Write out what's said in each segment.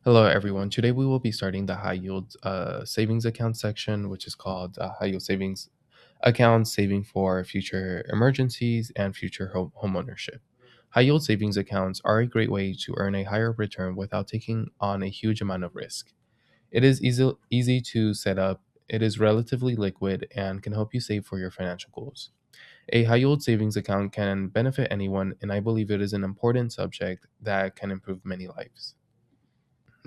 Hello, everyone. Today we will be starting the high yield savings account section, which is called high yield savings accounts, saving for future emergencies and future home ownership. High yield savings accounts are a great way to earn a higher return without taking on a huge amount of risk. It is easy to set up, it is relatively liquid, and can help you save for your financial goals. A high yield savings account can benefit anyone, and I believe it is an important subject that can improve many lives.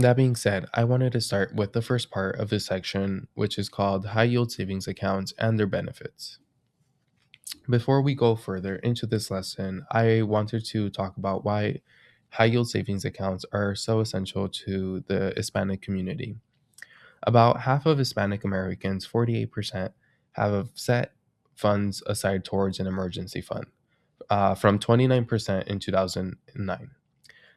That being said, I wanted to start with the first part of this section, which is called high yield savings accounts and their benefits. Before we go further into this lesson, I wanted to talk about why high yield savings accounts are so essential to the Hispanic community. About half of Hispanic Americans, 48%, have set funds aside towards an emergency fund, from 29% in 2009.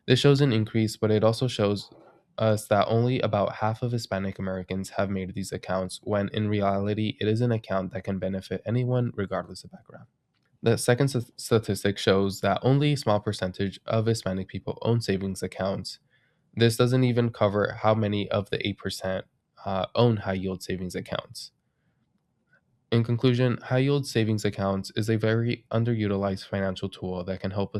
This shows an increase, but it also shows us that only about half of Hispanic Americans have made these accounts, when in reality, it is an account that can benefit anyone regardless of background. The second statistic shows that only a small percentage of Hispanic people own savings accounts. This doesn't even cover how many of the 8% own high yield savings accounts. In conclusion, high yield savings accounts is a very underutilized financial tool that can help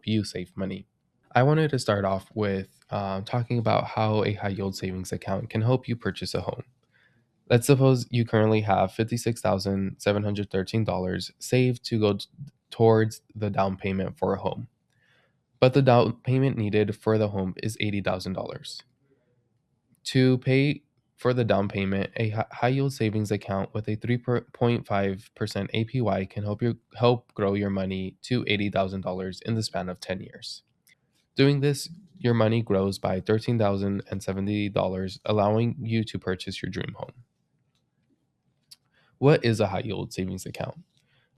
you save money. I wanted to start off with talking about how a high yield savings account can help you purchase a home. Let's suppose you currently have $56,713 saved to go towards the down payment for a home, but the down payment needed for the home is $80,000. To pay for the down payment, a high yield savings account with a 3.5% APY can help grow your money to $80,000 in the span of 10 years. Doing this, your money grows by $13,070, allowing you to purchase your dream home. What is a high yield savings account?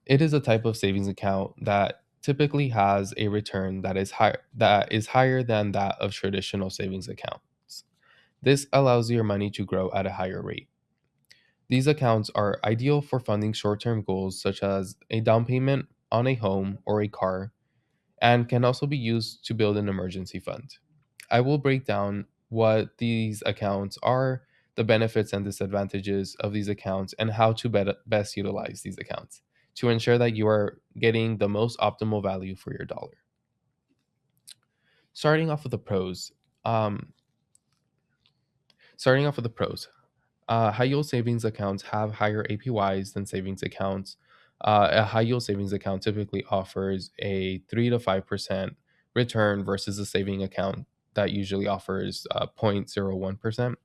It is a type of savings account that typically has a return that is higher than that of traditional savings accounts. This allows your money to grow at a higher rate. These accounts are ideal for funding short-term goals such as a down payment on a home or a car, and can also be used to build an emergency fund. I will break down what these accounts are, the benefits and disadvantages of these accounts, and how to best utilize these accounts to ensure that you are getting the most optimal value for your dollar. Starting off with the pros. Um, Starting off with the pros. High yield savings accounts have higher APYs than savings accounts. A high yield savings account typically offers a 3 to 5% return versus a saving account that usually offers 0.01%.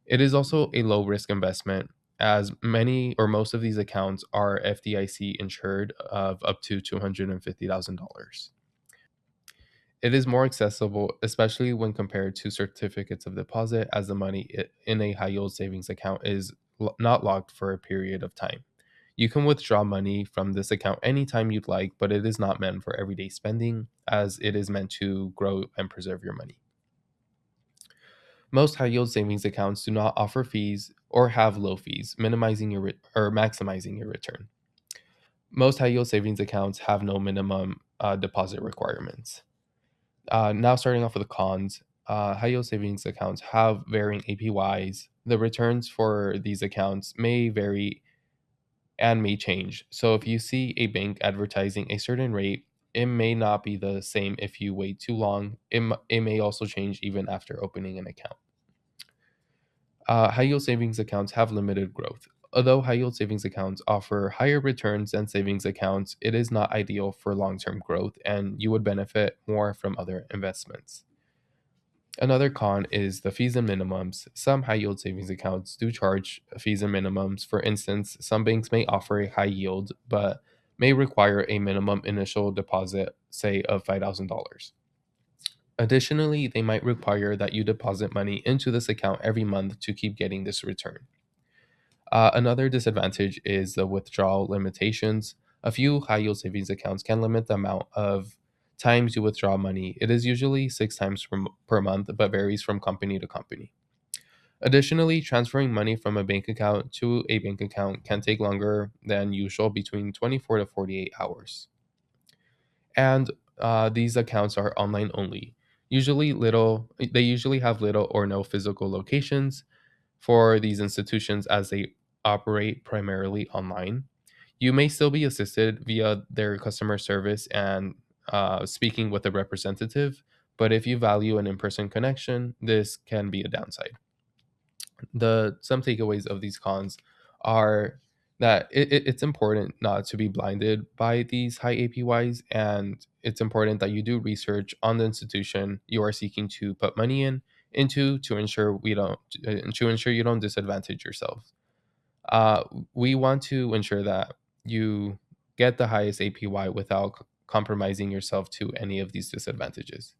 It is also a low risk investment, as many or most of these accounts are FDIC insured of up to $250,000. It is more accessible, especially when compared to certificates of deposit, as the money in a high yield savings account is not locked for a period of time. You can withdraw money from this account anytime you'd like, but it is not meant for everyday spending, as it is meant to grow and preserve your money. Most high yield savings accounts do not offer fees or have low fees, minimizing or maximizing your return. Most high yield savings accounts have no minimum deposit requirements. Now, starting off with the cons, high yield savings accounts have varying APYs. The returns for these accounts may vary and may change. So, if you see a bank advertising a certain rate, it may not be the same if you wait too long. It may also change even after opening an account. High yield savings accounts have limited growth. Although high yield savings accounts offer higher returns than savings accounts, it is not ideal for long term growth, and you would benefit more from other investments. Another con is the fees and minimums. Some high yield savings accounts do charge fees and minimums. For instance, some banks may offer a high yield but may require a minimum initial deposit, say, of $5,000. Additionally, they might require that you deposit money into this account every month to keep getting this return. Another disadvantage is the withdrawal limitations. A few high yield savings accounts can limit the amount of times you withdraw money. It is usually 6 times per month, but varies from company to company. Additionally, transferring money from a bank account to a bank account can take longer than usual, between 24 to 48 hours. And these accounts are online only. They usually have little or no physical locations for these institutions as they operate primarily online. You may still be assisted via their customer service and speaking with a representative, but if you value an in-person connection, this can be a downside. The some takeaways of these cons are that it's important not to be blinded by these high APYs, and it's important that you do research on the institution you are seeking to put money into to ensure we don't to ensure you don't disadvantage yourself. uh, we want to ensure that you get the highest APY without compromising yourself to any of these disadvantages.